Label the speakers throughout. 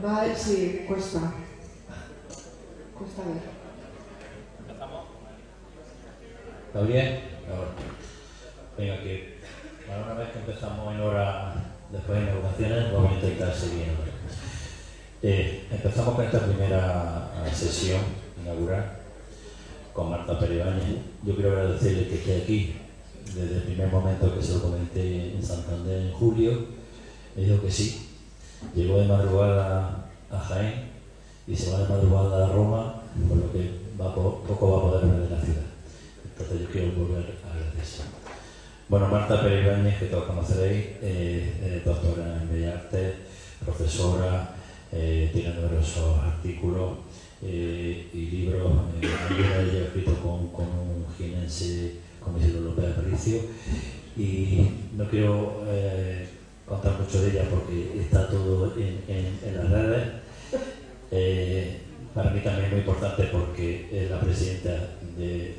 Speaker 1: Va a ver si cuesta. Cuesta ver.
Speaker 2: ¿Empezamos? ¿Está bien? Ahora. Venga, que una vez que empezamos en hora después de inauguraciones, vamos a intentar seguir en hora. Empezamos con esta primera sesión inaugural con Marta Pérez Ibáñez. Yo quiero agradecerle que esté aquí desde el primer momento que se lo comenté en Santander en julio. Me dijo que sí. Llegó de madrugada a Jaén y se va de madrugada a Roma, por lo que poco va a poder ver de la ciudad. Entonces yo quiero volver a agradecer. Bueno, Marta Pérez Ibáñez, que todos conoceréis, doctora en Bellas Artes, profesora, tiene numerosos artículos y libros. Ella ha escrito con un jienense, con Isidro López Aparicio, y no quiero contar mucho de ella porque está todo en las redes. Para mí también es muy importante porque es la presidenta del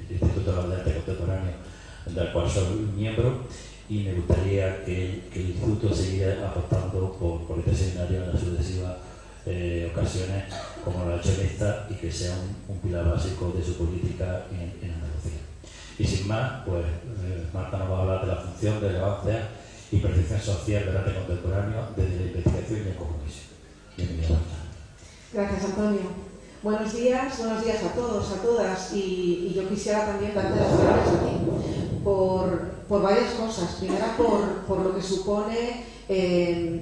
Speaker 2: Instituto de Arte Contemporáneo, del cual soy miembro, y me gustaría que el Instituto siguiera apostando por este seminario en las sucesivas ocasiones, como lo ha hecho en esta, y que sea un pilar básico de su política en Andalucía. Y sin más, pues Marta nos va a hablar de la función, relevancia y percepción social del arte contemporáneo desde la investigación y el compromiso. Bienvenida, Marta.
Speaker 1: Gracias, Antonio. Buenos días a todos, a todas. Y yo quisiera también darte las gracias a ti por varias cosas. Primera, por lo que supone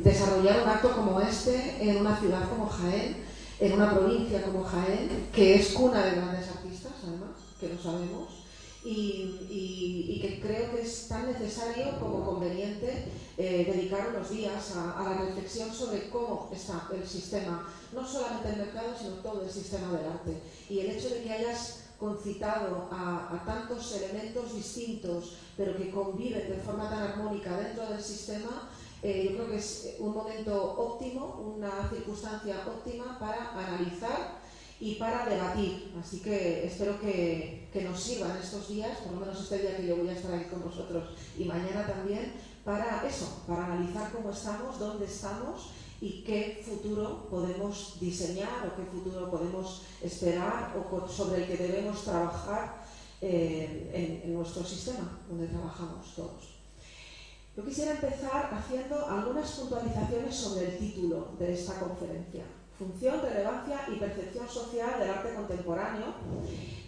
Speaker 1: desarrollar un acto como este en una ciudad como Jaén, en una provincia como Jaén, que es cuna de grandes artistas, además, que lo sabemos. Y que creo que es tan necesario como conveniente dedicar unos días a la reflexión sobre cómo está el sistema, no solamente el mercado, sino todo el sistema del arte. Y el hecho de que hayas concitado a tantos elementos distintos, pero que conviven de forma tan armónica dentro del sistema, yo creo que es un momento óptimo, una circunstancia óptima para analizar y para debatir. Así que espero que nos sirvan estos días, por lo menos este día que yo voy a estar aquí con vosotros y mañana también, para eso, para analizar cómo estamos, dónde estamos y qué futuro podemos diseñar o qué futuro podemos esperar o sobre el que debemos trabajar en nuestro sistema, donde trabajamos todos. Yo quisiera empezar haciendo algunas puntualizaciones sobre el título de esta conferencia: Función, relevancia y percepción social del arte contemporáneo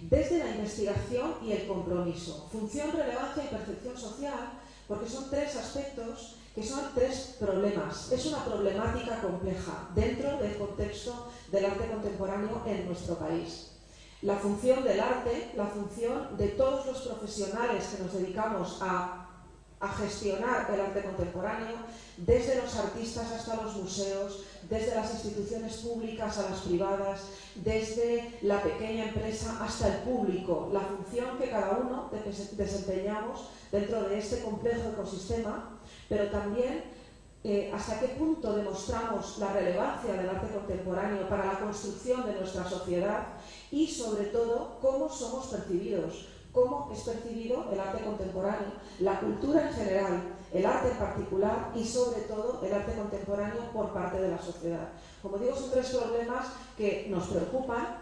Speaker 1: desde la investigación y el compromiso. Función, relevancia y percepción social, porque son tres aspectos que son tres problemas. Es una problemática compleja dentro del contexto del arte contemporáneo en nuestro país. La función del arte, la función de todos los profesionales que nos dedicamos a gestionar el arte contemporáneo, desde los artistas hasta los museos, desde las instituciones públicas a las privadas, desde la pequeña empresa hasta el público, la función que cada uno desempeñamos dentro de este complejo ecosistema, pero también hasta qué punto demostramos la relevancia del arte contemporáneo para la construcción de nuestra sociedad y, sobre todo, cómo somos percibidos. Cómo es percibido el arte contemporáneo, la cultura en general, el arte en particular y sobre todo el arte contemporáneo por parte de la sociedad. Como digo, son tres problemas que nos preocupan.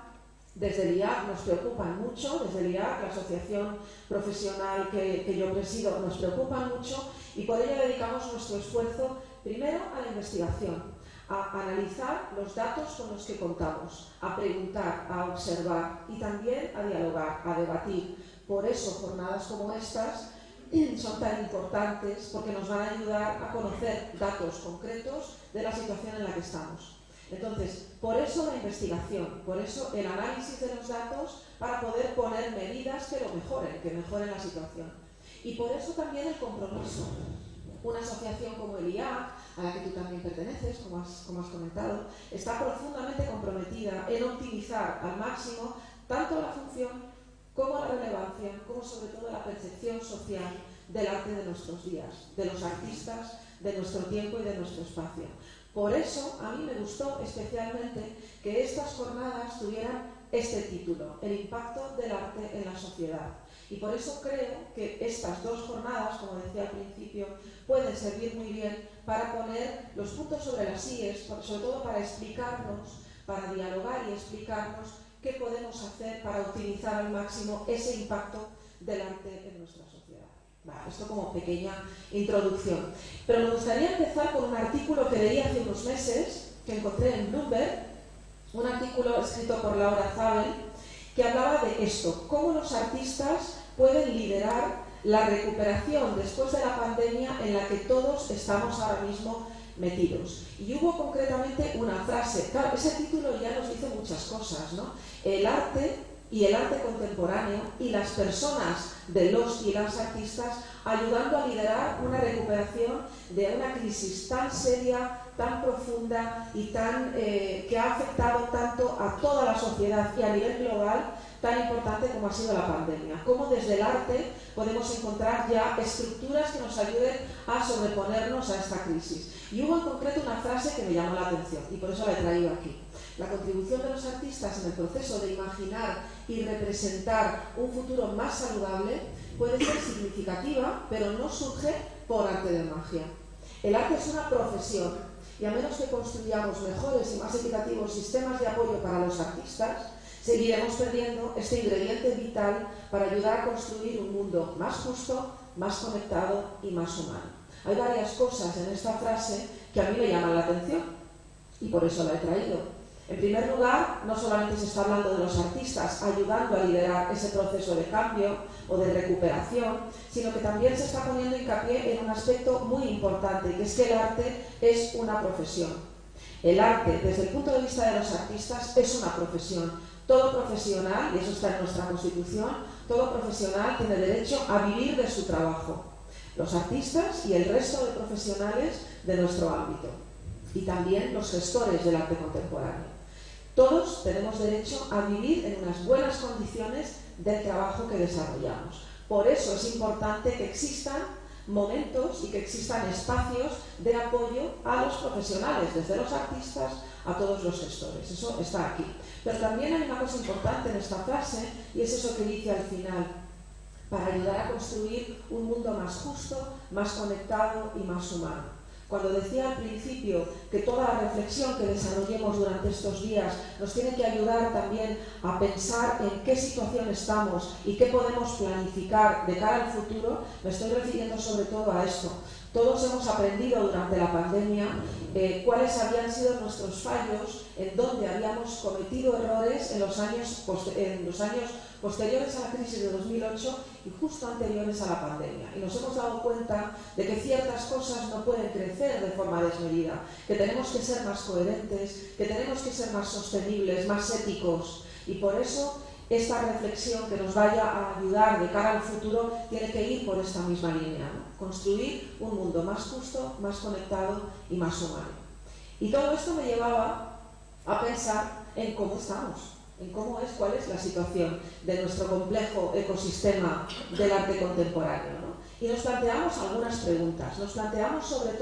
Speaker 1: Desde el IAC nos preocupan mucho, desde el IAC, la asociación profesional que yo presido, nos preocupan mucho, y por ello dedicamos nuestro esfuerzo primero a la investigación, a analizar los datos con los que contamos, a preguntar, a observar y también a dialogar, a debatir. Por eso jornadas como estas son tan importantes, porque nos van a ayudar a conocer datos concretos de la situación en la que estamos. Entonces, por eso la investigación, por eso el análisis de los datos para poder poner medidas que mejoren la situación. Y por eso también el compromiso. Una asociación como el IAC, a la que tú también perteneces, como has comentado, está profundamente comprometida en optimizar al máximo tanto la función como la relevancia, como sobre todo la percepción social del arte de nuestros días, de los artistas, de nuestro tiempo y de nuestro espacio. Por eso a mí me gustó especialmente que estas jornadas tuvieran este título: el impacto del arte en la sociedad. Y por eso creo que estas dos jornadas, como decía al principio, pueden servir muy bien para poner los puntos sobre las íes, sobre todo para explicarnos, para dialogar y explicarnos qué podemos hacer para optimizar al máximo ese impacto del arte en nuestra sociedad. Vale, esto como pequeña introducción. Pero me gustaría empezar con un artículo que leí hace unos meses, que encontré en Bloomberg, un artículo escrito por Laura Zabel, que hablaba de esto, cómo los artistas pueden liderar la recuperación después de la pandemia en la que todos estamos ahora mismo metidos. Y hubo concretamente una frase, claro, ese título ya nos dice muchas cosas, ¿no? El arte y el arte contemporáneo y las personas de los y las artistas ayudando a liderar una recuperación de una crisis tan seria, tan profunda y tan que ha afectado tanto a toda la sociedad y a nivel global, tan importante como ha sido la pandemia. Cómo desde el arte podemos encontrar ya estructuras que nos ayuden a sobreponernos a esta crisis. Y hubo en concreto una frase que me llamó la atención y por eso la he traído aquí. La contribución de los artistas en el proceso de imaginar y representar un futuro más saludable puede ser significativa, pero no surge por arte de magia. El arte es una profesión y a menos que construyamos mejores y más equitativos sistemas de apoyo para los artistas, seguiremos perdiendo este ingrediente vital para ayudar a construir un mundo más justo, más conectado y más humano. Hay varias cosas en esta frase que a mí me llaman la atención y por eso la he traído. En primer lugar, no solamente se está hablando de los artistas ayudando a liderar ese proceso de cambio o de recuperación, sino que también se está poniendo hincapié en un aspecto muy importante, que es que el arte es una profesión. El arte, desde el punto de vista de los artistas, es una profesión. Todo profesional, y eso está en nuestra Constitución, todo profesional tiene derecho a vivir de su trabajo. Los artistas y el resto de profesionales de nuestro ámbito. Y también los gestores del arte contemporáneo. Todos tenemos derecho a vivir en unas buenas condiciones del trabajo que desarrollamos. Por eso es importante que existan momentos y que existan espacios de apoyo a los profesionales, desde los artistas a todos los gestores. Eso está aquí. Pero también hay una cosa importante en esta frase y es eso que dice al final, para ayudar a construir un mundo más justo, más conectado y más humano. Cuando decía al principio que toda la reflexión que desarrollemos durante estos días nos tiene que ayudar también a pensar en qué situación estamos y qué podemos planificar de cara al futuro, me estoy refiriendo sobre todo a esto. Todos hemos aprendido durante la pandemia cuáles habían sido nuestros fallos, en dónde habíamos cometido errores en los años posteriores a la crisis de 2008 y justo anteriores a la pandemia. Y nos hemos dado cuenta de que ciertas cosas no pueden crecer de forma desmedida, que tenemos que ser más coherentes, que tenemos que ser más sostenibles, más éticos. Y por eso esta reflexión que nos vaya a ayudar de cara al futuro tiene que ir por esta misma línea, ¿no? Construir un mundo más justo, más conectado y más humano. Y todo esto me llevaba a pensar en cómo estamos, en cuál es la situación de nuestro complejo ecosistema del arte contemporáneo, ¿no? Y nos planteamos algunas preguntas. Nos planteamos sobre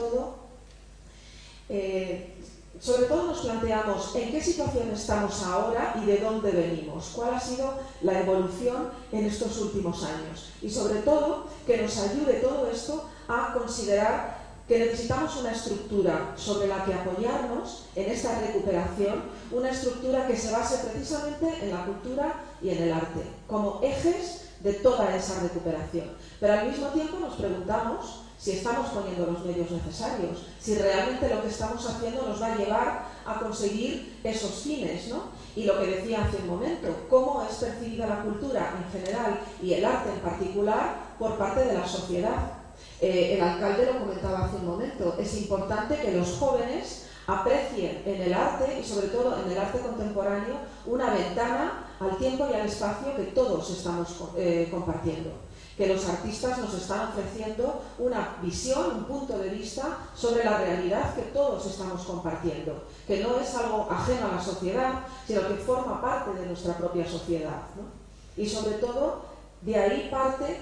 Speaker 1: todo nos planteamos en qué situación estamos ahora y de dónde venimos, cuál ha sido la evolución en estos últimos años y sobre todo que nos ayude todo esto a considerar que necesitamos una estructura sobre la que apoyarnos en esta recuperación, una estructura que se base precisamente en la cultura y en el arte, como ejes de toda esa recuperación. Pero al mismo tiempo nos preguntamos si estamos poniendo los medios necesarios, si realmente lo que estamos haciendo nos va a llevar a conseguir esos fines, ¿no? Y lo que decía hace un momento, cómo es percibida la cultura en general y el arte en particular por parte de la sociedad. El alcalde lo comentaba hace un momento, es importante que los jóvenes aprecien en el arte y sobre todo en el arte contemporáneo una ventana al tiempo y al espacio que todos estamos compartiendo. Que los artistas nos están ofreciendo una visión, un punto de vista sobre la realidad que todos estamos compartiendo, que no es algo ajeno a la sociedad, sino que forma parte de nuestra propia sociedad, ¿no? Y sobre todo, de ahí parte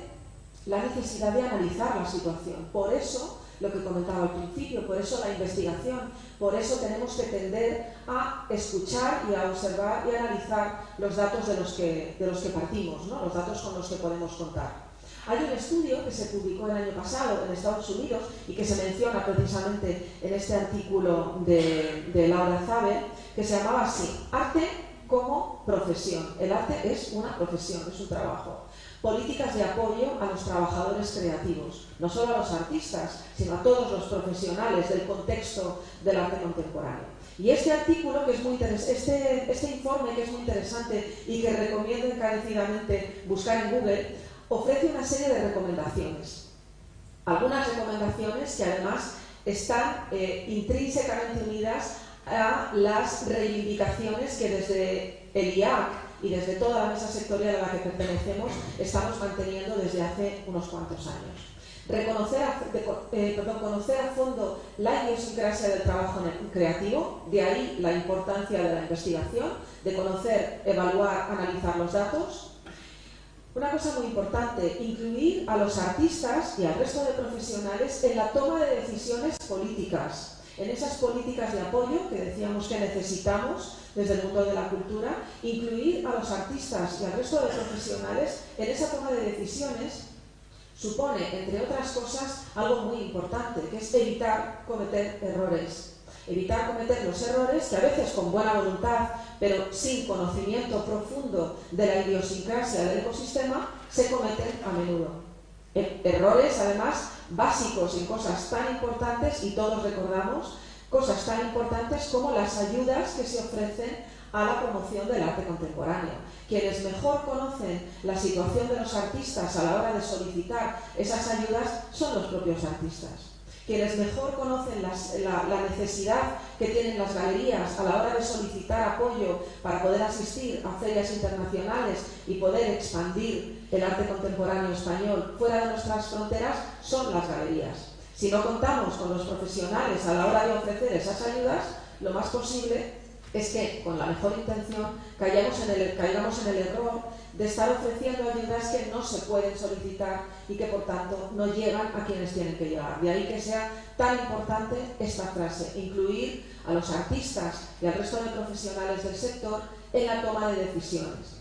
Speaker 1: la necesidad de analizar la situación. Por eso, lo que comentaba al principio, por eso la investigación, por eso tenemos que tender a escuchar y a observar y a analizar los datos de los que partimos, ¿no? Los datos con los que podemos contar. Hay un estudio que se publicó el año pasado en Estados Unidos y que se menciona precisamente en este artículo de Laura Zaber, que se llamaba así: Arte como profesión. El arte es una profesión, es un trabajo. Políticas de apoyo a los trabajadores creativos, no solo a los artistas, sino a todos los profesionales del contexto del arte contemporáneo. Y este artículo, que es muy interesante, este informe, que es muy interesante y que recomiendo encarecidamente buscar en Google, ofrece una serie de recomendaciones. Algunas recomendaciones que además están intrínsecamente unidas a las reivindicaciones que desde el IAC y desde toda la mesa sectorial a la que pertenecemos estamos manteniendo desde hace unos cuantos años. Conocer a fondo la idiosincrasia del trabajo creativo, de ahí la importancia de la investigación, de conocer, evaluar, analizar los datos. Una cosa muy importante, incluir a los artistas y al resto de profesionales en la toma de decisiones políticas, en esas políticas de apoyo que decíamos que necesitamos desde el mundo de la cultura, incluir a los artistas y al resto de profesionales en esa toma de decisiones supone, entre otras cosas, algo muy importante, que es evitar cometer errores. Evitar cometer los errores que a veces con buena voluntad, pero sin conocimiento profundo de la idiosincrasia del ecosistema, se cometen a menudo. Errores, además, básicos en cosas tan importantes, y todos recordamos, cosas tan importantes como las ayudas que se ofrecen a la promoción del arte contemporáneo. Quienes mejor conocen la situación de los artistas a la hora de solicitar esas ayudas son los propios artistas. Quienes mejor conocen la necesidad que tienen las galerías a la hora de solicitar apoyo para poder asistir a ferias internacionales y poder expandir el arte contemporáneo español fuera de nuestras fronteras son las galerías. Si no contamos con los profesionales a la hora de ofrecer esas ayudas, lo más posible es que, con la mejor intención, caigamos en el error de estar ofreciendo ayudas que no se pueden solicitar y que, por tanto, no llegan a quienes tienen que llegar. De ahí que sea tan importante esta frase, incluir a los artistas y al resto de profesionales del sector en la toma de decisiones.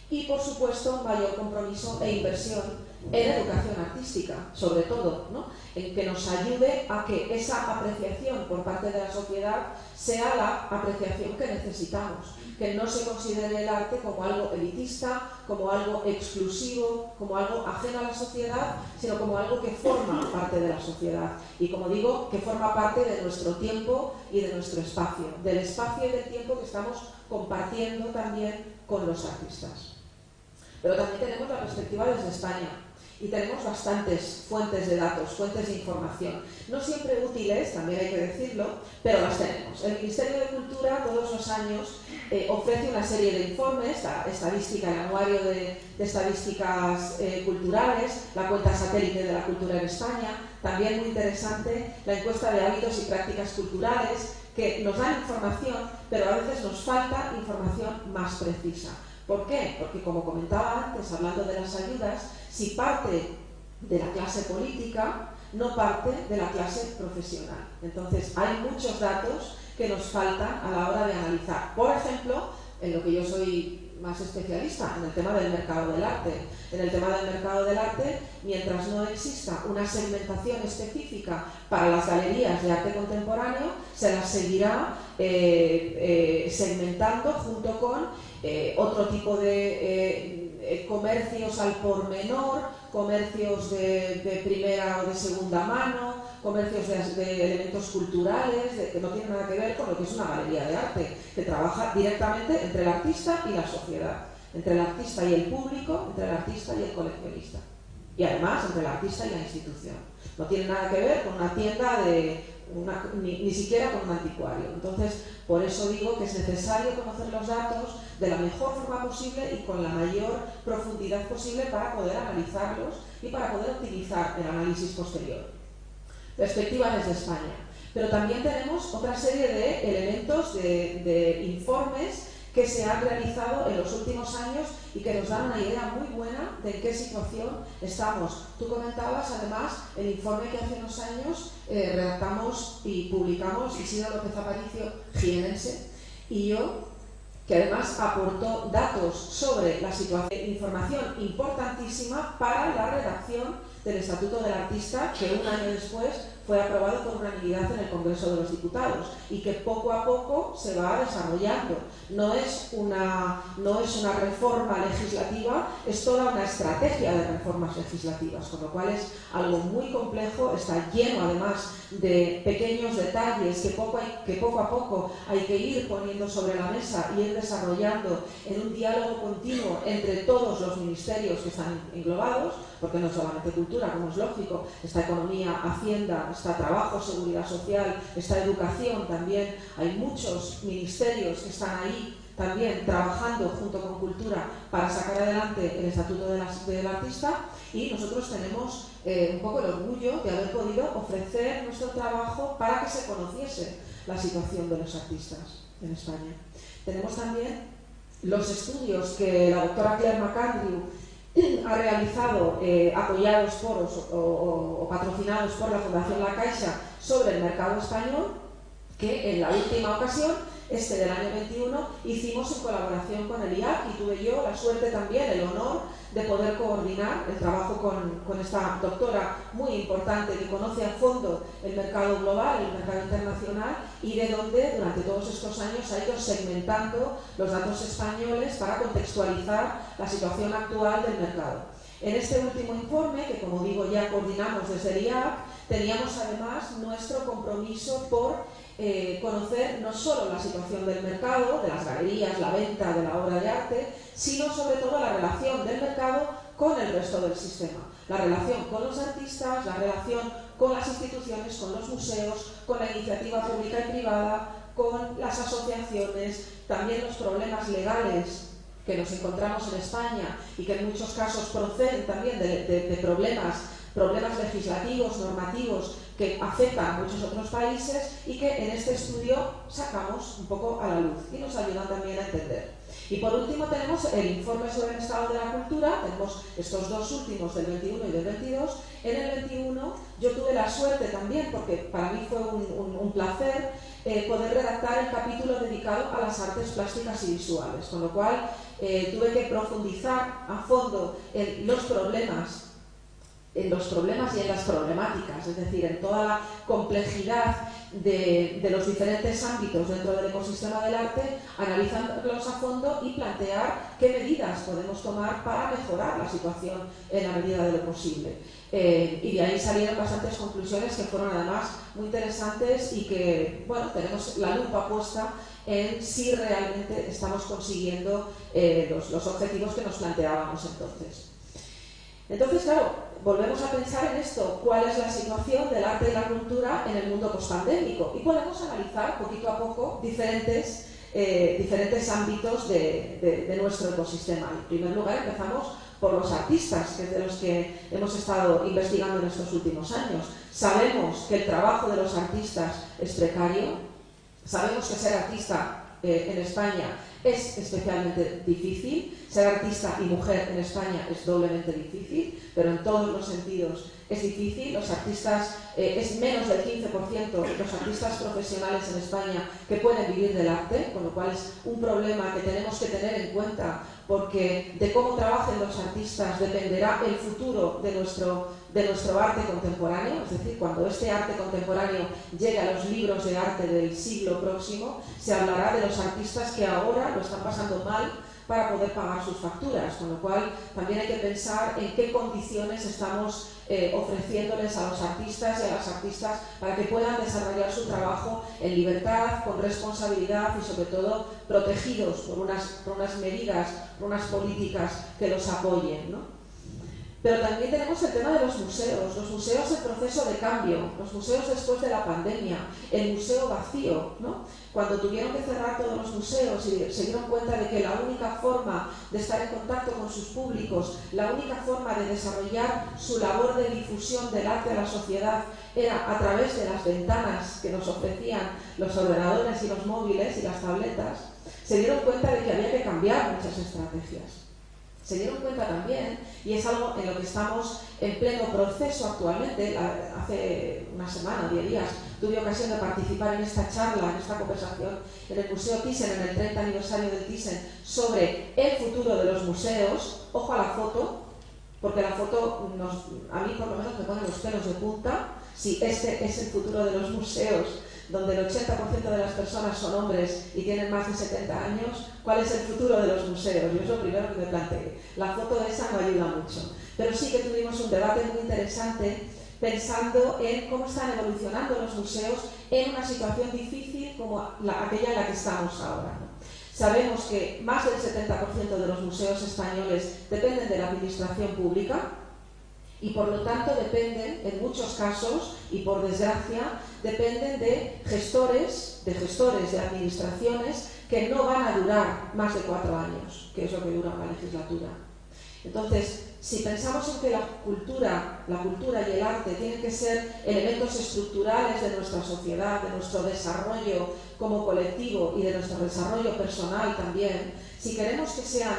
Speaker 1: Y, por supuesto, mayor compromiso e inversión en educación artística, sobre todo, ¿no? En que nos ayude a que esa apreciación por parte de la sociedad sea la apreciación que necesitamos, que no se considere el arte como algo elitista, como algo exclusivo, como algo ajeno a la sociedad, sino como algo que forma parte de la sociedad y, como digo, que forma parte de nuestro tiempo y de nuestro espacio, del espacio y del tiempo que estamos compartiendo también con los artistas. Pero también tenemos la perspectiva desde España. Y tenemos bastantes fuentes de datos, fuentes de información. No siempre útiles, también hay que decirlo, pero las tenemos. El Ministerio de Cultura todos los años ofrece una serie de informes, la estadística, el anuario de estadísticas culturales, la cuenta satélite de la cultura en España, también muy interesante, la encuesta de hábitos y prácticas culturales, que nos dan información, pero a veces nos falta información más precisa. ¿Por qué? Porque, como comentaba antes, hablando de las ayudas, si parte de la clase política, no parte de la clase profesional. Entonces, hay muchos datos que nos faltan a la hora de analizar. Por ejemplo, en lo que yo soy más especialista, en el tema del mercado del arte. En el tema del mercado del arte, mientras no exista una segmentación específica para las galerías de arte contemporáneo, se las seguirá segmentando junto con otro tipo de comercios al por menor, comercios de primera o de segunda mano, comercios de elementos culturales, que no tienen nada que ver con lo que es una galería de arte, que trabaja directamente entre el artista y la sociedad, entre el artista y el público, entre el artista y el coleccionista. Y además entre el artista y la institución. No tiene nada que ver con una tienda ni siquiera con un anticuario. Entonces, por eso digo que es necesario conocer los datos de la mejor forma posible y con la mayor profundidad posible para poder analizarlos y para poder optimizar el análisis posterior. Perspectiva desde España. Pero también tenemos otra serie de elementos, de informes que se han realizado en los últimos años y que nos dan una idea muy buena de en qué situación estamos. Tú comentabas, además, el informe que hace unos años redactamos y publicamos Isidro López Aparicio, jienense, y yo, que además aportó datos sobre la situación, información importantísima para la redacción del Estatuto del Artista, que un año después fue aprobado por unanimidad en el Congreso de los Diputados y que poco a poco se va desarrollando. No es una reforma legislativa, es toda una estrategia de reformas legislativas, con lo cual es algo muy complejo, está lleno además de pequeños detalles que poco a poco hay que ir poniendo sobre la mesa y ir desarrollando en un diálogo continuo entre todos los ministerios que están englobados, porque no solamente cultura, como es lógico, está economía, hacienda, está trabajo, seguridad social, está educación también. Hay muchos ministerios que están ahí también trabajando junto con cultura para sacar adelante el Estatuto del Artista, y nosotros tenemos un poco el orgullo de haber podido ofrecer nuestro trabajo para que se conociese la situación de los artistas en España. Tenemos también los estudios que la doctora Claire McAndrew ha realizado, apoyados por o patrocinados por la Fundación La Caixa, sobre el mercado español, que en la última ocasión, del año 21, hicimos en colaboración con el IAC, y tuve yo la suerte también, el honor de poder coordinar el trabajo con esta doctora muy importante que conoce a fondo el mercado global, el mercado internacional, y de donde durante todos estos años ha ido segmentando los datos españoles para contextualizar la situación actual del mercado. En este último informe, que como digo ya coordinamos desde el IAC, teníamos además nuestro compromiso por conocer no solo la situación del mercado, de las galerías, la venta de la obra de arte, sino sobre todo la relación del mercado con el resto del sistema. La relación con los artistas, la relación con las instituciones, con los museos, con la iniciativa pública y privada, con las asociaciones, también los problemas legales que nos encontramos en España y que en muchos casos proceden también de problemas legislativos, normativos, que afectan a muchos otros países y que en este estudio sacamos un poco a la luz y nos ayudan también a entender. Y por último tenemos el informe sobre el estado de la cultura, tenemos estos dos últimos del 21 y del 22. En el 21 yo tuve la suerte también, porque para mí fue un placer, poder redactar el capítulo dedicado a las artes plásticas y visuales, con lo cual tuve que profundizar a fondo en los problemas y en las problemáticas, es decir, en toda la complejidad de los diferentes ámbitos dentro del ecosistema del arte, analizándolos a fondo y plantear qué medidas podemos tomar para mejorar la situación en la medida de lo posible. Y de ahí salieron bastantes conclusiones que fueron además muy interesantes y que, bueno, tenemos la lupa puesta en si realmente estamos consiguiendo los objetivos que nos planteábamos entonces. Entonces, claro, volvemos a pensar en esto, cuál es la situación del arte y la cultura en el mundo postpandémico, y podemos analizar poquito a poco diferentes ámbitos de nuestro ecosistema. En primer lugar, empezamos por los artistas, que es de los que hemos estado investigando en estos últimos años. Sabemos que el trabajo de los artistas es precario, sabemos que ser artista en España es especialmente difícil, ser artista y mujer en España es doblemente difícil, pero en todos los sentidos es difícil. Los artistas, es menos del 15% los artistas profesionales en España que pueden vivir del arte, con lo cual es un problema que tenemos que tener en cuenta, porque de cómo trabajen los artistas dependerá el futuro de nuestro arte contemporáneo. Es decir, cuando este arte contemporáneo llegue a los libros de arte del siglo próximo, se hablará de los artistas que ahora lo están pasando mal para poder pagar sus facturas, con lo cual también hay que pensar en qué condiciones estamos ofreciéndoles a los artistas y a las artistas para que puedan desarrollar su trabajo en libertad, con responsabilidad y sobre todo protegidos por unas medidas, por unas políticas que los apoyen, ¿no? Pero también tenemos el tema de los museos en proceso de cambio, los museos después de la pandemia, el museo vacío, ¿no? Cuando tuvieron que cerrar todos los museos y se dieron cuenta de que la única forma de estar en contacto con sus públicos, la única forma de desarrollar su labor de difusión del arte a la sociedad era a través de las ventanas que nos ofrecían los ordenadores y los móviles y las tabletas, se dieron cuenta de que había que cambiar muchas estrategias. Se dieron cuenta también, y es algo en lo que estamos en pleno proceso actualmente. Hace una semana, 10 días, tuve ocasión de participar en esta charla, en esta conversación en el Museo Thyssen, en el 30 aniversario del Thyssen, sobre el futuro de los museos. Ojo a la foto, porque la foto a mí por lo menos me pone los pelos de punta. Si este es el futuro de los museos, donde el 80% de las personas son hombres y tienen más de 70 años, ¿cuál es el futuro de los museos? Yo es lo primero que me planteé. La foto esa no ayuda mucho. Pero sí que tuvimos un debate muy interesante pensando en cómo están evolucionando los museos en una situación difícil como aquella en la que estamos ahora, ¿no? Sabemos que más del 70% de los museos españoles dependen de la administración pública, y por lo tanto dependen, en muchos casos, y por desgracia, dependen de gestores, de administraciones que no van a durar más de 4 años, que es lo que dura una legislatura. Entonces, si pensamos en que la cultura y el arte tienen que ser elementos estructurales de nuestra sociedad, de nuestro desarrollo como colectivo y de nuestro desarrollo personal también, si queremos que sean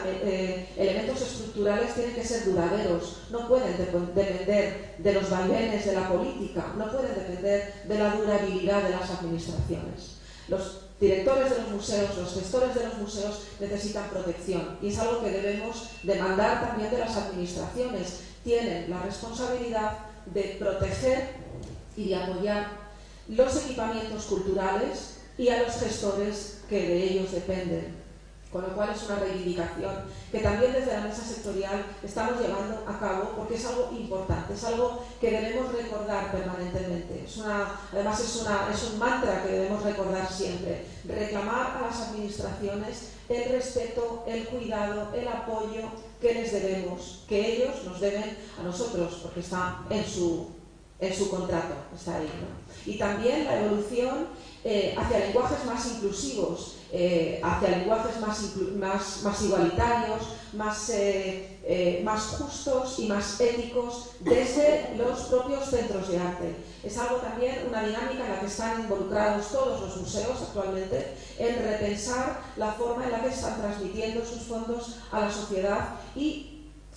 Speaker 1: elementos estructurales, tienen que ser duraderos, no pueden depender de los vaivenes de la política, no pueden depender de la durabilidad de las administraciones. Los directores de los museos, los gestores de los museos necesitan protección, y es algo que debemos demandar también de las administraciones. Tienen la responsabilidad de proteger y de apoyar los equipamientos culturales y a los gestores que de ellos dependen. Con lo cual es una reivindicación que también desde la mesa sectorial estamos llevando a cabo, porque es algo importante, es algo que debemos recordar permanentemente. Además es un mantra que debemos recordar siempre: reclamar a las administraciones el respeto, el cuidado, el apoyo que les debemos, que ellos nos deben a nosotros, porque está en su contrato, está ahí, ¿no? Y también la evolución hacia lenguajes más inclusivos, hacia lenguajes más igualitarios, más justos y más éticos desde los propios centros de arte. Es algo también, una dinámica en la que están involucrados todos los museos actualmente, en repensar la forma en la que están transmitiendo sus fondos a la sociedad y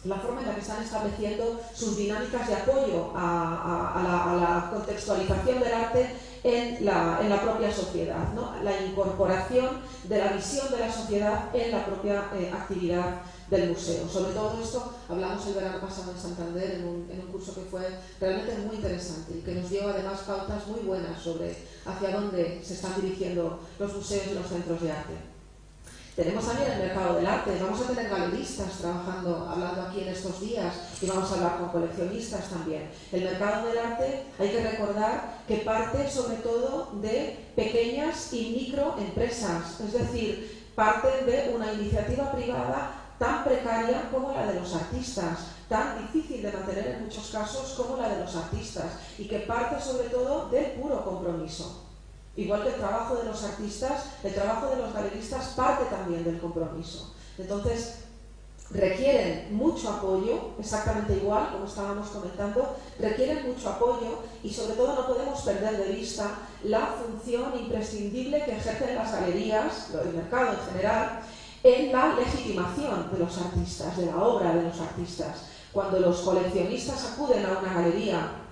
Speaker 1: la forma en la que están estableciendo sus dinámicas de apoyo a la contextualización del arte en la propia sociedad, ¿no? La incorporación de la visión de la sociedad en la propia actividad del museo. Sobre todo esto hablamos el verano pasado en Santander en un curso que fue realmente muy interesante y que nos dio además pautas muy buenas sobre hacia dónde se están dirigiendo los museos y los centros de arte. Tenemos también el mercado del arte. Vamos a tener galeristas hablando aquí en estos días, y vamos a hablar con coleccionistas también. El mercado del arte, hay que recordar que parte sobre todo de pequeñas y microempresas, es decir, parte de una iniciativa privada tan precaria como la de los artistas, tan difícil de mantener en muchos casos como la de los artistas, y que parte sobre todo del puro compromiso. Igual que el trabajo de los artistas, el trabajo de los galeristas parte también del compromiso. Entonces, requieren mucho apoyo, exactamente igual, como estábamos comentando, requieren mucho apoyo, y sobre todo no podemos perder de vista la función imprescindible que ejercen las galerías, el mercado en general, en la legitimación de los artistas, de la obra de los artistas. Cuando los coleccionistas acuden a una galería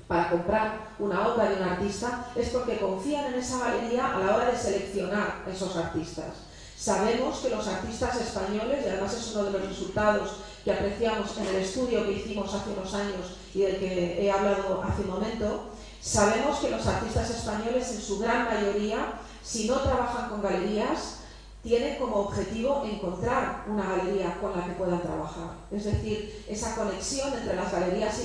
Speaker 1: para comprar una obra de un artista, es porque confían en esa galería a la hora de seleccionar a esos artistas. Sabemos que los artistas españoles, y además es uno de los resultados que apreciamos en el estudio que hicimos hace unos años y del que he hablado hace un momento, sabemos que los artistas españoles en su gran mayoría, si no trabajan con galerías, tienen como objetivo encontrar una galería con la que puedan trabajar. Es decir, esa conexión entre las galerías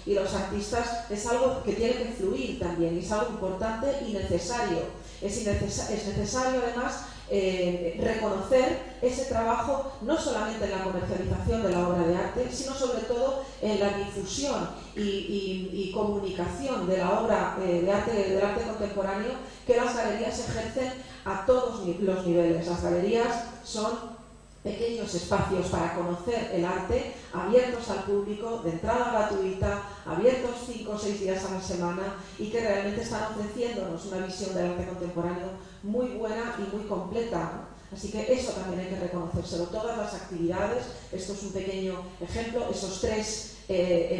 Speaker 1: y los artistas es algo que tiene que fluir también, es algo importante y necesario. Es necesario además reconocer ese trabajo no solamente en la comercialización de la obra de arte, sino sobre todo en la difusión y comunicación de la obra del arte contemporáneo que las galerías ejercen a todos los niveles. Las galerías son pequeños espacios para conocer el arte, abiertos al público, de entrada gratuita, abiertos 5 o 6 días a la semana y que realmente están ofreciéndonos una visión del arte contemporáneo muy buena y muy completa, ¿no? Así que eso también hay que reconocérselo. Todas las actividades, esto es un pequeño ejemplo, esos 3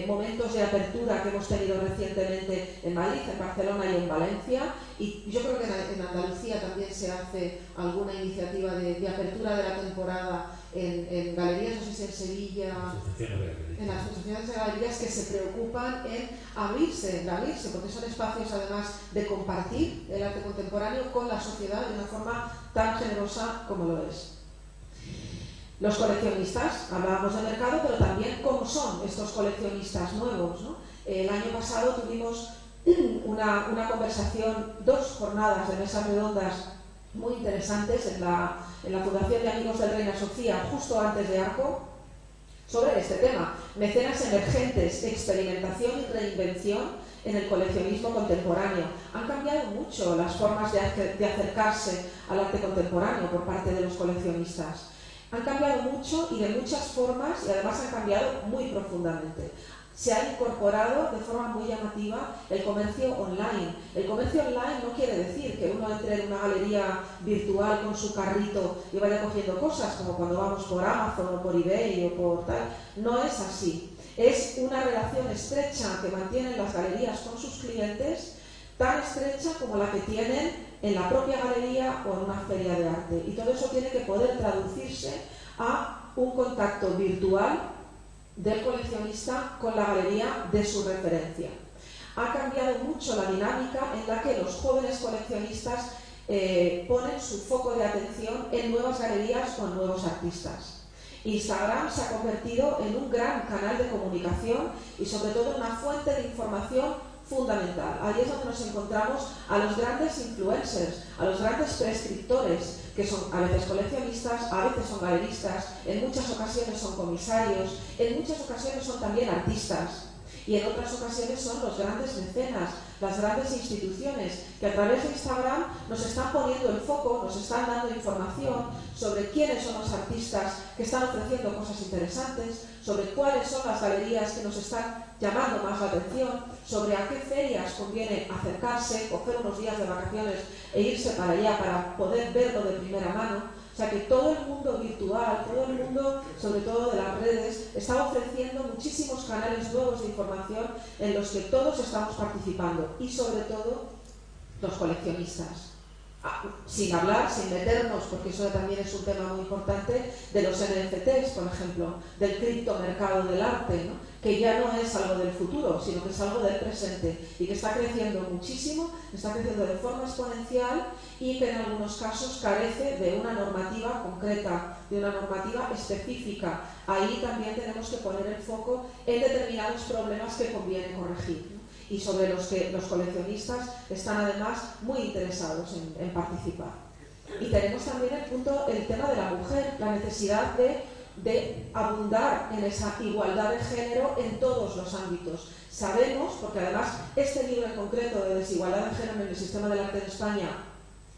Speaker 1: momentos de apertura que hemos tenido recientemente en Madrid, en Barcelona y en Valencia, y yo creo que en Andalucía también se hace alguna iniciativa de apertura de la temporada en galerías, no sé si en Sevilla, en las asociaciones de galerías que se preocupan en abrirse, porque son espacios además de compartir el arte contemporáneo con la sociedad de una forma tan generosa como lo es. Los coleccionistas, hablábamos de mercado, pero también cómo son estos coleccionistas nuevos, ¿no? El año pasado tuvimos una conversación, 2 jornadas de mesas redondas muy interesantes en la Fundación de Amigos del Reina Sofía, justo antes de Arco, sobre este tema: mecenas emergentes, experimentación y reinvención en el coleccionismo contemporáneo. Han cambiado mucho las formas de acercarse al arte contemporáneo por parte de los coleccionistas. Han cambiado mucho y de muchas formas, y además han cambiado muy profundamente. Se ha incorporado de forma muy llamativa el comercio online. El comercio online no quiere decir que uno entre en una galería virtual con su carrito y vaya cogiendo cosas, como cuando vamos por Amazon o por eBay o por tal. No es así. Es una relación estrecha que mantienen las galerías con sus clientes, tan estrecha como la que tienen en la propia galería o en una feria de arte. Y todo eso tiene que poder traducirse a un contacto virtual del coleccionista con la galería de su referencia. Ha cambiado mucho la dinámica en la que los jóvenes coleccionistas ponen su foco de atención en nuevas galerías o en nuevos artistas. Instagram se ha convertido en un gran canal de comunicación y sobre todo en una fuente de información fundamental. Ahí es donde nos encontramos a los grandes influencers, a los grandes prescriptores, que son a veces coleccionistas, a veces son galeristas, en muchas ocasiones son comisarios, en muchas ocasiones son también artistas y en otras ocasiones son los grandes mecenas, las grandes instituciones que a través de Instagram nos están poniendo el foco, nos están dando información sobre quiénes son los artistas que están ofreciendo cosas interesantes, sobre cuáles son las galerías que nos están llamando más la atención, sobre a qué ferias conviene acercarse, coger unos días de vacaciones e irse para allá para poder verlo de primera mano. O sea que todo el mundo virtual, todo el mundo, sobre todo de las redes, está ofreciendo muchísimos canales nuevos de información en los que todos estamos participando y sobre todo los coleccionistas. Sin hablar, sin meternos, porque eso también es un tema muy importante, de los NFTs, por ejemplo, del criptomercado del arte, ¿no? Que ya no es algo del futuro, sino que es algo del presente y que está creciendo muchísimo, está creciendo de forma exponencial y que en algunos casos carece de una normativa concreta, de una normativa específica. Ahí también tenemos que poner el foco en determinados problemas que conviene corregir, ¿no? Y sobre los que los coleccionistas están además muy interesados en participar. Y tenemos también el tema de la mujer, la necesidad de abundar en esa igualdad de género en todos los ámbitos. Sabemos, porque además este libro en concreto de desigualdad de género en el sistema del arte en España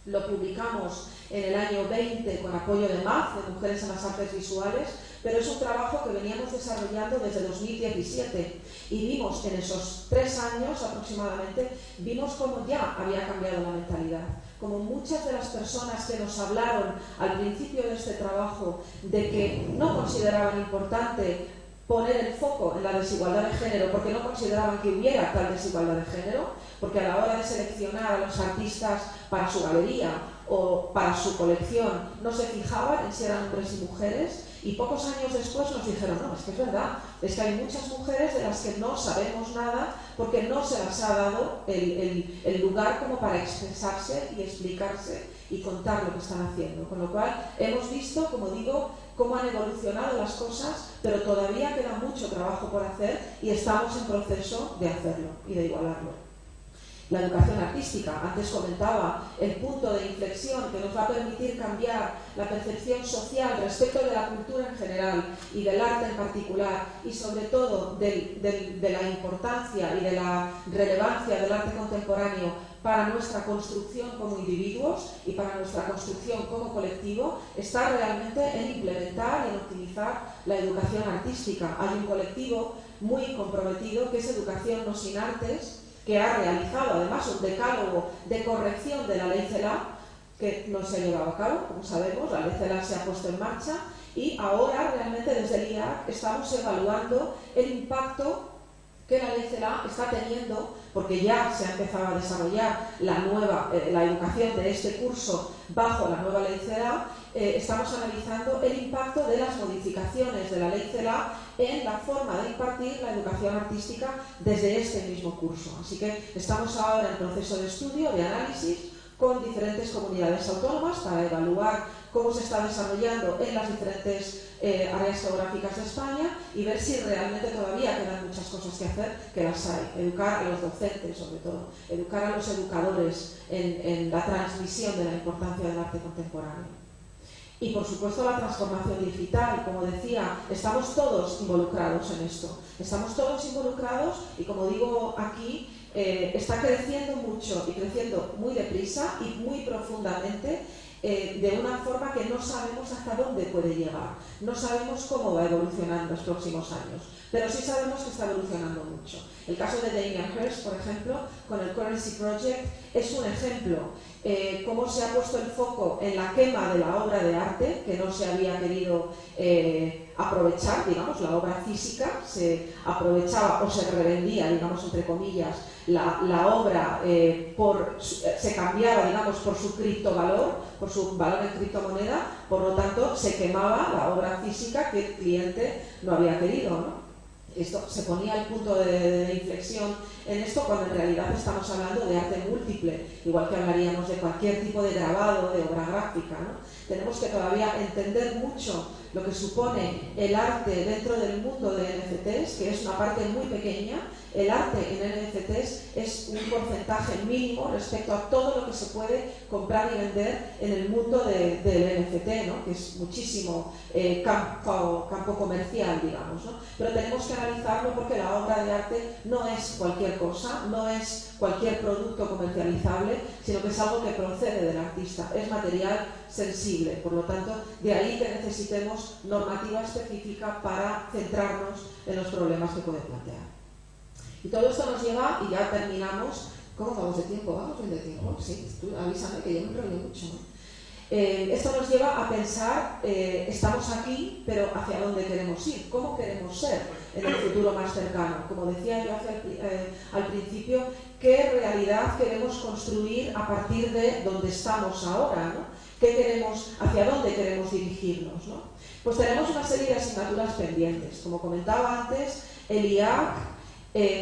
Speaker 1: lo publicamos en el año 20 con apoyo de MAF, de Mujeres en las Artes Visuales, pero es un trabajo que veníamos desarrollando desde 2017 y vimos en esos 3 años aproximadamente, vimos cómo ya había cambiado la mentalidad, como muchas de las personas que nos hablaron al principio de este trabajo de que no consideraban importante poner el foco en la desigualdad de género porque no consideraban que hubiera tal desigualdad de género, porque a la hora de seleccionar a los artistas para su galería o para su colección no se fijaban en si eran hombres y mujeres, y pocos años después nos dijeron, no, es que es verdad, es que hay muchas mujeres de las que no sabemos nada porque no se las ha dado el lugar como para expresarse y explicarse y contar lo que están haciendo, con lo cual hemos visto, como digo, cómo han evolucionado las cosas, pero todavía queda mucho trabajo por hacer y estamos en proceso de hacerlo y de igualarlo. la educación artística. Antes comentaba el punto de inflexión que nos va a permitir cambiar la percepción social respecto de la cultura en general y del arte en particular, y sobre todo de la importancia y de la relevancia del arte contemporáneo para nuestra construcción como individuos y para nuestra construcción como colectivo, está realmente en implementar y en optimizar la educación artística. Hay un colectivo muy comprometido que es Educación No Sin Artes, que ha realizado además un decálogo de corrección de la Ley CELA, que no se ha llevado a cabo, como sabemos. La Ley CELA se ha puesto en marcha y ahora realmente desde el IAC estamos evaluando el impacto que la Ley CELA está teniendo, porque ya se ha empezado a desarrollar la educación de este curso bajo la nueva Ley CELA. Estamos analizando el impacto de las modificaciones de la Ley CELA en la forma de impartir la educación artística desde este mismo curso. Así que estamos ahora en proceso de estudio, de análisis, con diferentes comunidades autónomas para evaluar cómo se está desarrollando en las diferentes áreas geográficas de España y ver si realmente todavía quedan muchas cosas que hacer, que las hay. Educar a los docentes, sobre todo, educar a los educadores en la transmisión de la importancia del arte contemporáneo. Y, por supuesto, la transformación digital. Como decía, estamos todos involucrados en esto. Estamos todos involucrados y, como digo aquí, está creciendo mucho y creciendo muy deprisa y muy profundamente, de una forma que no sabemos hasta dónde puede llegar. No sabemos cómo va a evolucionar en los próximos años, pero sí sabemos que está evolucionando mucho. El caso de Damien Hirst, por ejemplo, con el Currency Project, es un ejemplo. Cómo se ha puesto el foco en la quema de la obra de arte, que no se había querido aprovechar, digamos, la obra física, se aprovechaba o se revendía, digamos, entre comillas, la obra se cambiaba, digamos, por su criptovalor, por su valor en criptomoneda, por lo tanto se quemaba la obra física que el cliente no había querido, ¿no? Esto se ponía el punto de inflexión en esto cuando en realidad estamos hablando de arte múltiple, igual que hablaríamos de cualquier tipo de grabado, de obra gráfica, ¿no? Tenemos que todavía entender mucho lo que supone el arte dentro del mundo de NFTs, que es una parte muy pequeña. El arte en NFTs es un porcentaje mínimo respecto a todo lo que se puede comprar y vender en el mundo del NFT, ¿no? Que es muchísimo campo comercial, digamos, ¿no? Pero tenemos que analizarlo porque la obra de arte no es cualquier cosa, no es cualquier producto comercializable, sino que es algo que procede del artista, es material sensible. Por lo tanto, de ahí que necesitemos normativa específica para centrarnos en los problemas que puede plantear. Y todo esto nos lleva, y ya terminamos. ¿Cómo vamos de tiempo? ¿Vamos bien de tiempo? Sí, tú avísame que yo me enrollo mucho, ¿no? Esto nos lleva a pensar, estamos aquí, pero ¿hacia dónde queremos ir? ¿Cómo queremos ser en el futuro más cercano? Como decía yo al principio, ¿qué realidad queremos construir a partir de donde estamos ahora, ¿no? ¿Qué queremos, hacia dónde queremos dirigirnos, ¿no? Pues tenemos una serie de asignaturas pendientes. Como comentaba antes, el IAC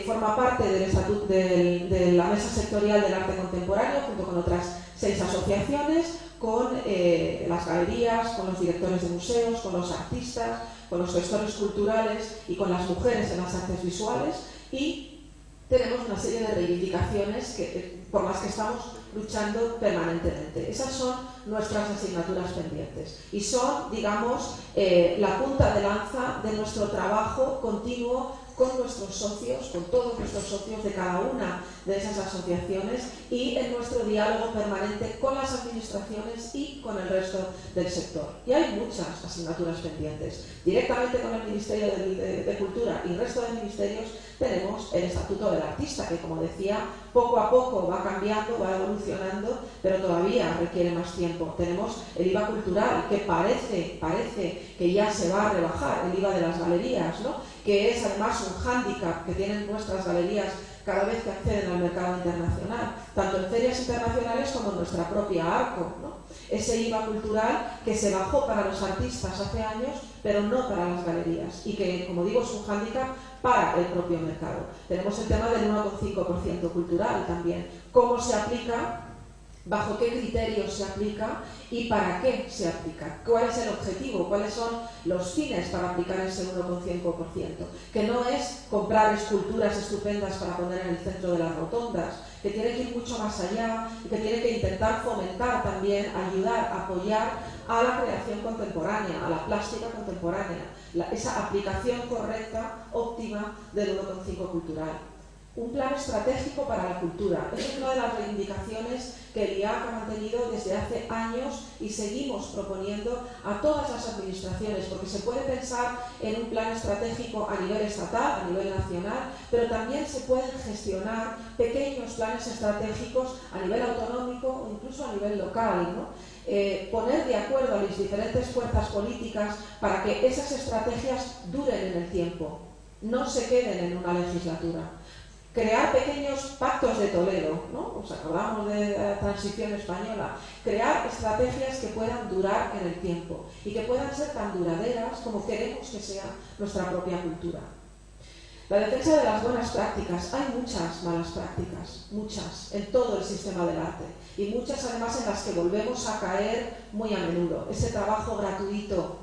Speaker 1: forma parte del estatuto de la Mesa Sectorial del Arte Contemporáneo, junto con otras 6 asociaciones, con las galerías, con los directores de museos, con los artistas, con los gestores culturales y con las mujeres en las artes visuales, y tenemos una serie de reivindicaciones por las que estamos luchando permanentemente. Esas son nuestras asignaturas pendientes y son, digamos, la punta de lanza de nuestro trabajo continuo con nuestros socios, con todos nuestros socios de cada una de esas asociaciones, y en nuestro diálogo permanente con las administraciones y con el resto del sector. Y hay muchas asignaturas pendientes. Directamente con el Ministerio de Cultura y el resto de ministerios tenemos el Estatuto del Artista, que, como decía, poco a poco va cambiando, va evolucionando, pero todavía requiere más tiempo. Tenemos el IVA cultural, que parece que ya se va a rebajar, el IVA de las galerías, ¿no? Que es además un hándicap que tienen nuestras galerías cada vez que acceden al mercado internacional, tanto en ferias internacionales como en nuestra propia ARCO, ¿no? Ese IVA cultural que se bajó para los artistas hace años, pero no para las galerías, y que, como digo, es un hándicap para el propio mercado. Tenemos el tema del 1,5% cultural también. ¿Cómo se aplica bajo qué criterios se aplica y para qué se aplica, cuál es el objetivo, cuáles son los fines para aplicar ese 1,5%, que no es comprar esculturas estupendas para poner en el centro de las rotondas, que tiene que ir mucho más allá y que tiene que intentar fomentar también, ayudar, apoyar a la creación contemporánea, a la plástica contemporánea, esa aplicación correcta, óptima del 1,5 cultural. Un plan estratégico para la cultura. Es una de las reivindicaciones que el IAC ha mantenido desde hace años y seguimos proponiendo a todas las administraciones, porque se puede pensar en un plan estratégico a nivel estatal, a nivel nacional, pero también se pueden gestionar pequeños planes estratégicos a nivel autonómico o incluso a nivel local, ¿no? Poner de acuerdo a las diferentes fuerzas políticas para que esas estrategias duren en el tiempo, no se queden en una legislatura. Crear pequeños pactos de Toledo, ¿no? Os acordamos de la transición española. Crear estrategias que puedan durar en el tiempo y que puedan ser tan duraderas como queremos que sea nuestra propia cultura. La defensa de las buenas prácticas. Hay muchas malas prácticas, muchas, en todo el sistema del arte. Y muchas además en las que volvemos a caer muy a menudo. Ese trabajo gratuito,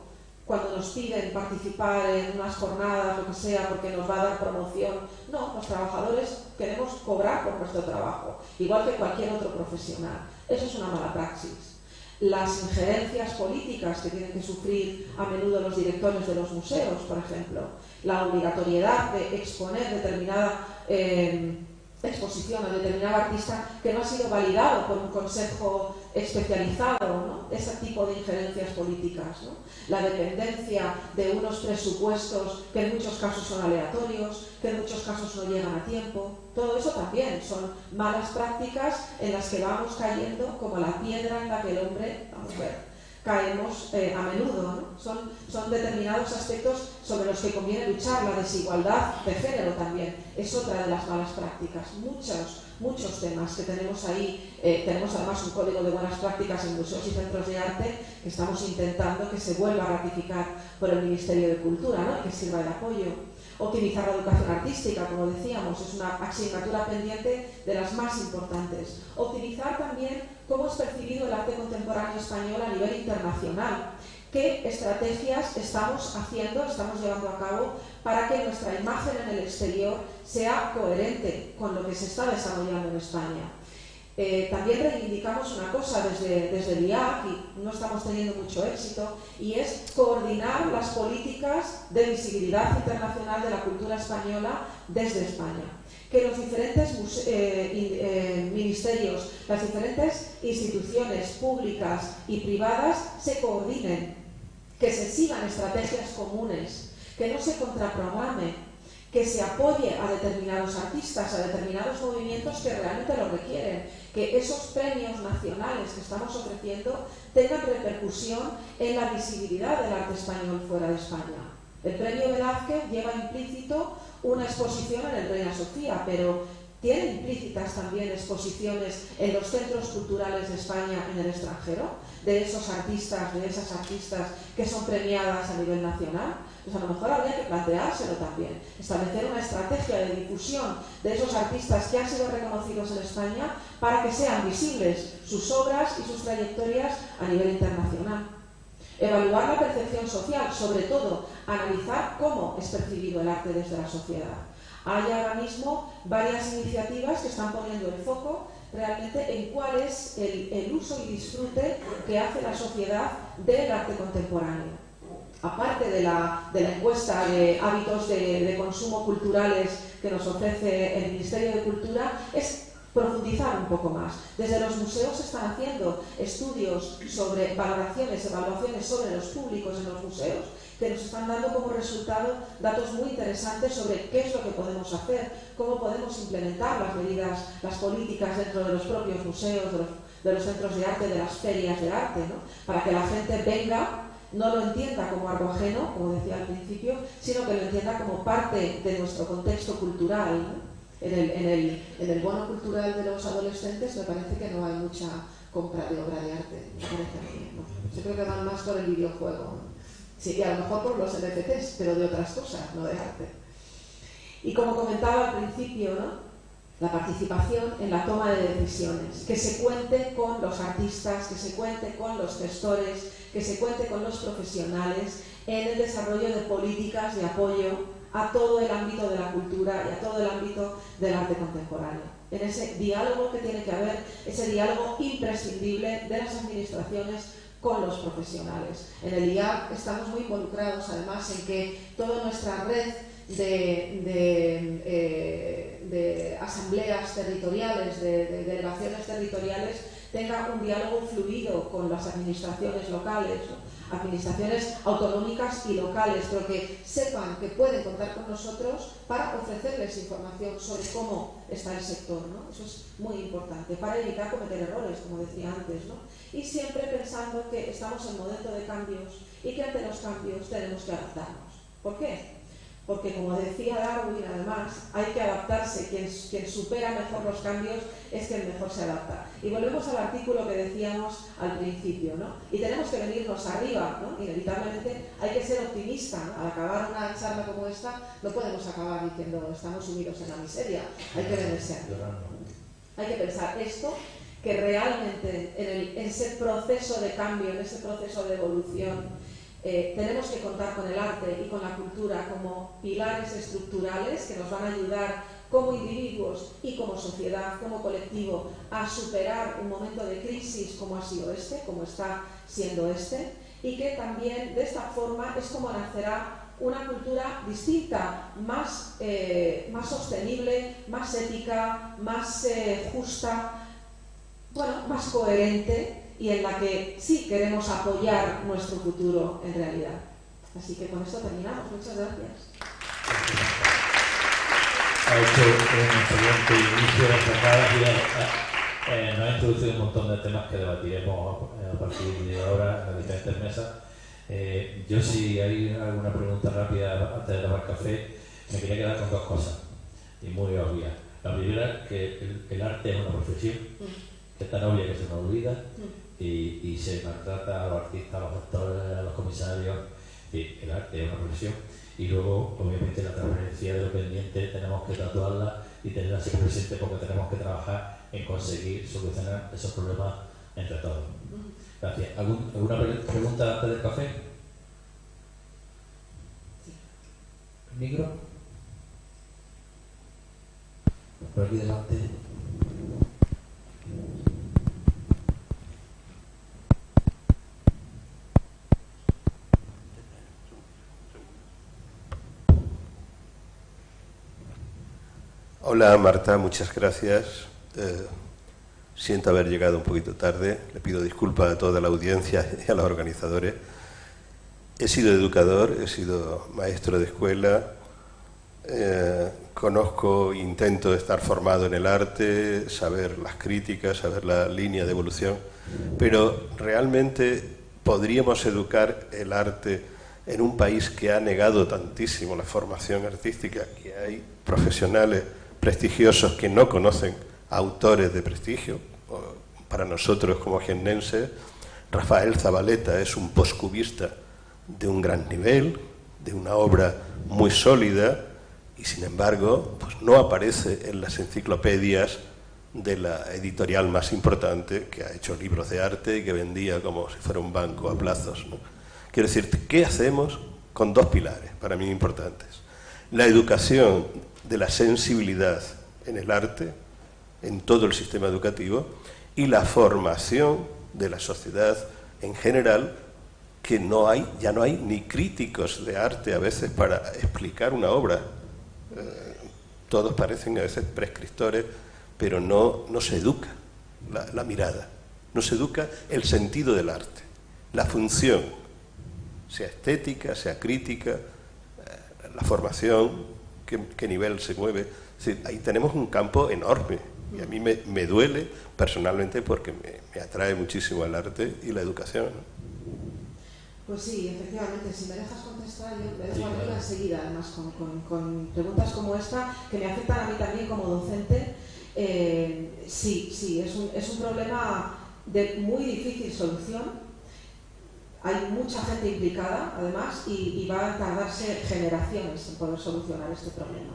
Speaker 1: cuando nos piden participar en unas jornadas, lo que sea, porque nos va a dar promoción. No, los trabajadores queremos cobrar por nuestro trabajo, igual que cualquier otro profesional. Eso es una mala praxis. Las injerencias políticas que tienen que sufrir a menudo los directores de los museos, por ejemplo. La obligatoriedad de exponer determinada exposición a determinado artista que no ha sido validado por un consejo especializado, ¿no? Ese tipo de injerencias políticas, ¿no? La dependencia de unos presupuestos que en muchos casos son aleatorios, que en muchos casos no llegan a tiempo. Todo eso también son malas prácticas en las que vamos cayendo como la piedra en la que el hombre, la mujer, caemos a menudo, ¿no? Son determinados aspectos sobre los que conviene luchar. La desigualdad de género también es otra de las malas prácticas. Muchos temas que tenemos ahí. Tenemos además un código de buenas prácticas en museos y centros de arte que estamos intentando que se vuelva a ratificar por el Ministerio de Cultura, ¿no? Y que sirva de apoyo. Optimizar la educación artística, como decíamos, es una asignatura pendiente de las más importantes. Optimizar también cómo es percibido el arte contemporáneo español a nivel internacional. ¿Qué estrategias estamos llevando a cabo para que nuestra imagen en el exterior sea coherente con lo que se está desarrollando en España? También reivindicamos una cosa desde el IAC, y no estamos teniendo mucho éxito, y es coordinar las políticas de visibilidad internacional de la cultura española desde España. Que los diferentes ministerios, las diferentes instituciones públicas y privadas se coordinen, que se sigan estrategias comunes, que no se contraprograme, que se apoye a determinados artistas, a determinados movimientos que realmente lo requieren, que esos premios nacionales que estamos ofreciendo tengan repercusión en la visibilidad del arte español fuera de España. El premio Velázquez lleva implícito una exposición en el Reina Sofía, pero tiene implícitas también exposiciones en los centros culturales de España en el extranjero, de esos artistas, de esas artistas que son premiadas a nivel nacional. Pues a lo mejor habría que planteárselo también, establecer una estrategia de difusión de esos artistas que han sido reconocidos en España para que sean visibles sus obras y sus trayectorias a nivel internacional. Evaluar la percepción social, sobre todo analizar cómo es percibido el arte desde la sociedad. Hay ahora mismo varias iniciativas que están poniendo el foco realmente en cuál es el uso y disfrute que hace la sociedad del arte contemporáneo. Aparte de la encuesta de hábitos de consumo culturales que nos ofrece el Ministerio de Cultura, es profundizar un poco más. Desde los museos se están haciendo estudios sobre valoraciones, evaluaciones sobre los públicos en los museos, que nos están dando como resultado datos muy interesantes sobre qué es lo que podemos hacer, cómo podemos implementar las medidas, las políticas dentro de los propios museos, de los centros de arte, de las ferias de arte, ¿no? Para que la gente venga, no lo entienda como algo ajeno, como decía al principio, sino que lo entienda como parte de nuestro contexto cultural, ¿no? En el bono cultural de los adolescentes me parece que no hay mucha compra de obra de arte, me parece a mí, ¿no? Yo creo que van más por el videojuego, ¿no? Sí, y a lo mejor por los NFTs, pero de otras cosas, no de arte. Y como comentaba al principio, ¿no? la participación en la toma de decisiones, que se cuente con los artistas, que se cuente con los gestores, que se cuente con los profesionales en el desarrollo de políticas de apoyo a todo el ámbito de la cultura y a todo el ámbito del arte contemporáneo. En ese diálogo que tiene que haber, ese diálogo imprescindible de las administraciones con los profesionales. En el IAP estamos muy involucrados además en que toda nuestra red de asambleas territoriales, de delegaciones territoriales, tenga un diálogo fluido con las administraciones locales, administraciones autonómicas y locales, pero que sepan que pueden contar con nosotros para ofrecerles información sobre cómo está el sector, ¿no? Eso es muy importante, para evitar cometer errores, como decía antes, ¿no? Y siempre pensando que estamos en momento de cambios y que ante los cambios tenemos que adaptarnos. ¿Por qué? Porque, como decía Darwin, además, hay que adaptarse. Quien supera mejor los cambios es quien mejor se adapta. Y volvemos al artículo que decíamos al principio, ¿no? Y tenemos que venirnos arriba, ¿no? Inevitablemente hay que ser optimista, ¿no? Al acabar una charla como esta, no podemos acabar diciendo estamos sumidos en la miseria. Hay que venirse arriba. Hay que pensar esto, que realmente en ese proceso de cambio, en ese proceso de evolución, tenemos que contar con el arte y con la cultura como pilares estructurales que nos van a ayudar como individuos y como sociedad, como colectivo, a superar un momento de crisis como ha sido este, como está siendo este, y que también de esta forma es como nacerá una cultura distinta, más sostenible, más ética, más justa, bueno, más coherente, y en la que sí queremos apoyar nuestro futuro en realidad. Así que con esto terminamos. Muchas gracias.
Speaker 2: Ha hecho un excelente inicio de jornada y nos ha introducido un montón de temas que debatiremos a partir de ahora en las diferentes mesas. Yo, si hay alguna pregunta rápida antes de tomar café, me quería quedar con dos cosas, y muy obvias. La primera, que el arte es una profesión, que es tan obvia que se nos olvida, y se maltrata a los artistas, a los actores, a los comisarios. El arte es una profesión, y luego, obviamente, la transparencia de lo pendiente tenemos que tatuarla y tenerla siempre presente, porque tenemos que trabajar en conseguir solucionar esos problemas entre todos. Gracias. ¿Alguna pregunta antes del café? ¿Micro? Por aquí delante.
Speaker 3: Hola Marta, muchas gracias. Siento haber llegado un poquito tarde, le pido disculpas a toda la audiencia y a los organizadores. He sido educador, he sido maestro de escuela, conozco, intento estar formado en el arte, saber las críticas, saber la línea de evolución, pero realmente podríamos educar el arte en un país que ha negado tantísimo la formación artística, que hay profesionales prestigiosos que no conocen autores de prestigio. Para nosotros como jiennenses, Rafael Zabaleta es un poscubista de un gran nivel, de una obra muy sólida, y sin embargo pues no aparece en las enciclopedias de la editorial más importante, que ha hecho libros de arte y que vendía como si fuera un banco a plazos, ¿no? Quiero decir, ¿qué hacemos con dos pilares para mí importantes? La educación de la sensibilidad en el arte, en todo el sistema educativo, y la formación de la sociedad en general, que ya no hay ni críticos de arte a veces para explicar una obra. Todos parecen a veces prescriptores, pero no se educa la mirada, no se educa el sentido del arte, la función, sea estética, sea crítica, la formación, qué nivel se mueve. Es decir, ahí tenemos un campo enorme, y a mí me duele personalmente porque me atrae muchísimo el arte y la educación, ¿no?
Speaker 1: Pues sí, efectivamente, si me dejas contestar, yo me dejo abrirla enseguida, además, con preguntas como esta, que me afectan a mí también como docente. Sí, es un problema de muy difícil solución. Hay mucha gente implicada, además, y va a tardarse generaciones en poder solucionar este problema.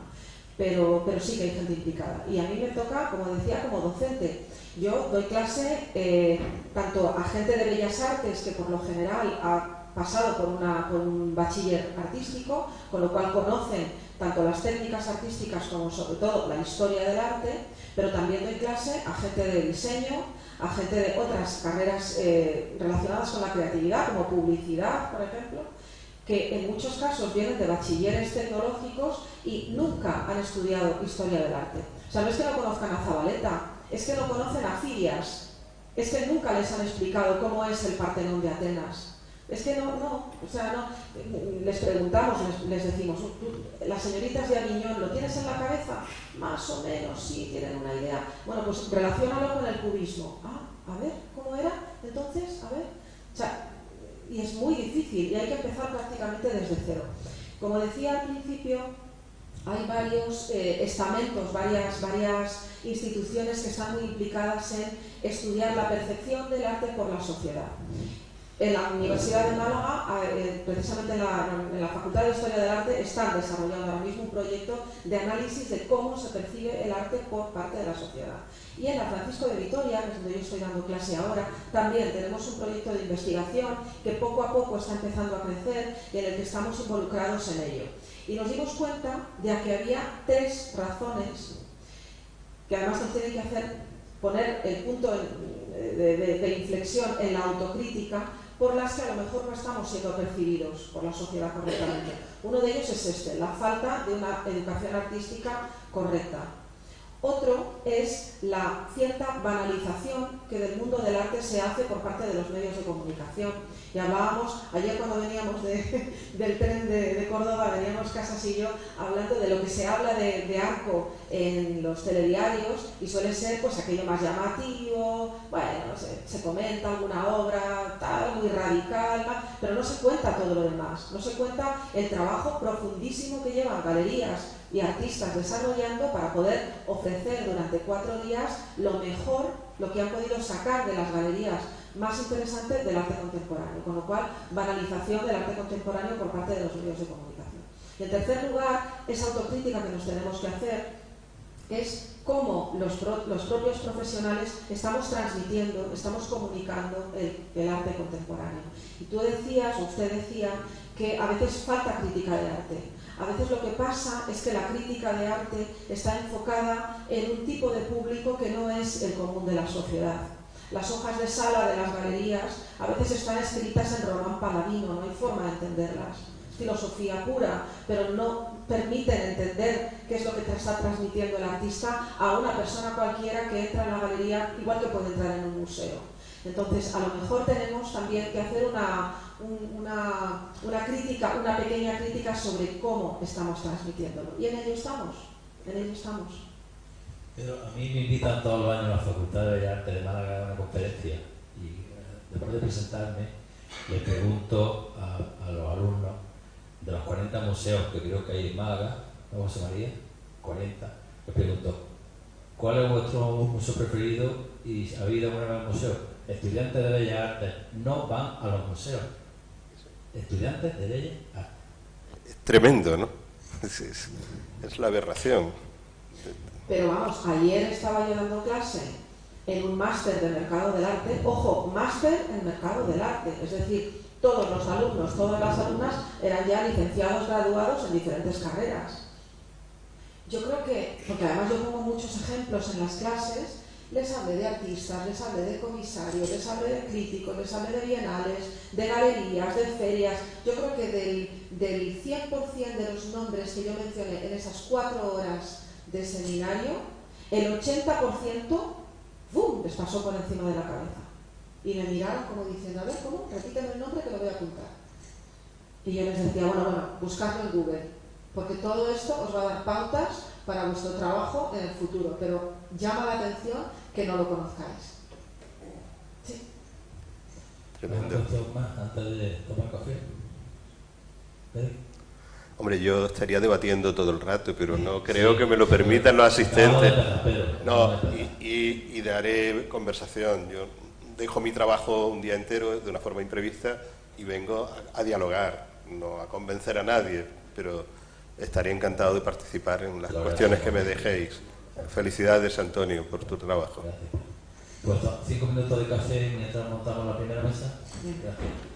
Speaker 1: pero sí que hay gente implicada. Y a mí me toca, como decía, como docente. Yo doy clase tanto a gente de Bellas Artes, que por lo general ha pasado por un bachiller artístico, con lo cual conocen tanto las técnicas artísticas como sobre todo la historia del arte, pero también doy clase a gente de diseño, a gente de otras carreras relacionadas con la creatividad, como publicidad, por ejemplo, que en muchos casos vienen de bachilleres tecnológicos y nunca han estudiado historia del arte. O sea, no es que no conozcan a Zabaleta, es que no conocen a Fidias, es que nunca les han explicado cómo es el Partenón de Atenas. Es que no, les preguntamos, les decimos, las señoritas de Aviñón, ¿lo tienes en la cabeza? Más o menos, sí, tienen una idea. Bueno, pues relaciónalo con el cubismo. A ver, ¿cómo era? Entonces, a ver. O sea, y es muy difícil y hay que empezar prácticamente desde cero. Como decía al principio, hay varios estamentos, varias instituciones que están muy implicadas en estudiar la percepción del arte por la sociedad. En la Universidad de Málaga, precisamente en la Facultad de Historia del Arte, están desarrollando ahora mismo un proyecto de análisis de cómo se percibe el arte por parte de la sociedad. Y en la Francisco de Vitoria, que es donde yo estoy dando clase ahora, también tenemos un proyecto de investigación que poco a poco está empezando a crecer y en el que estamos involucrados en ello. Y nos dimos cuenta de que había 3 razones que además nos tienen que hacer poner el punto de inflexión en la autocrítica, por las que a lo mejor no estamos siendo percibidos por la sociedad correctamente. Uno de ellos es este, la falta de una educación artística correcta. Otro es la cierta banalización que del mundo del arte se hace por parte de los medios de comunicación. Y hablábamos, ayer cuando veníamos del tren de Córdoba, veníamos Casas y yo hablando de lo que se habla de Arco en los telediarios y suele ser pues aquello más llamativo, bueno, se comenta alguna obra tal, muy radical, pero no se cuenta todo lo demás, no se cuenta el trabajo profundísimo que llevan galerías y artistas desarrollando para poder ofrecer durante 4 días lo mejor, lo que han podido sacar de las galerías más interesantes del arte contemporáneo, con lo cual banalización del arte contemporáneo por parte de los medios de comunicación. Y en tercer lugar, esa autocrítica que nos tenemos que hacer es cómo los propios profesionales estamos transmitiendo, estamos comunicando el arte contemporáneo. Y tú decías, o usted decía, que a veces falta crítica de arte. A veces lo que pasa es que la crítica de arte está enfocada en un tipo de público que no es el común de la sociedad. Las hojas de sala de las galerías a veces están escritas en román paladino, no hay forma de entenderlas. Es filosofía pura, pero no permiten entender qué es lo que te está transmitiendo el artista a una persona cualquiera que entra en la galería, igual que puede entrar en un museo. Entonces, a lo mejor tenemos también que hacer una crítica, una pequeña crítica sobre cómo estamos transmitiéndolo. Y en ello estamos, en ello estamos.
Speaker 2: Pero a mí me invitan todos los años a la Facultad de Bellas Artes de Málaga a una conferencia y después de presentarme le pregunto a los alumnos de los 40 museos que creo que hay en Málaga, ¿no, José María? 40. Les pregunto, ¿cuál es vuestro museo preferido y ha habido alguna vez un museo? Estudiantes de Bellas Artes no van a los museos. Estudiantes de Bellas Artes.
Speaker 3: Es tremendo, ¿no? Es la aberración.
Speaker 1: Pero vamos, ayer estaba yo dando clase en un máster de mercado del arte. Ojo, máster en mercado del arte. Es decir, todos los alumnos, todas las alumnas eran ya licenciados, graduados en diferentes carreras. Yo creo que, porque además yo pongo muchos ejemplos en las clases, les hablé de artistas, les hablé de comisarios, les hablé de críticos, les hablé de bienales, de galerías, de ferias. Yo creo que del 100% de los nombres que yo mencioné en esas 4 horas de seminario, el 80% ¡bum!, les pasó por encima de la cabeza. Y me miraron como diciendo, a ver, ¿cómo? Repíteme el nombre que lo voy a apuntar. Y yo les decía, bueno, buscadlo en Google, porque todo esto os va a dar pautas para vuestro trabajo en el futuro, pero llama la atención que no lo conozcáis. Sí.
Speaker 3: Tremendo.
Speaker 2: Más antes de tomar café.
Speaker 3: Hombre, yo estaría debatiendo todo el rato, pero no creo que me lo permitan los asistentes. No, y daré conversación. Yo dejo mi trabajo un día entero de una forma imprevista y vengo a dialogar, no a convencer a nadie, pero estaré encantado de participar en las cuestiones que me dejéis. Felicidades, Antonio, por tu trabajo.
Speaker 2: Gracias. Pues 5 minutos de café mientras montamos la primera mesa. Gracias.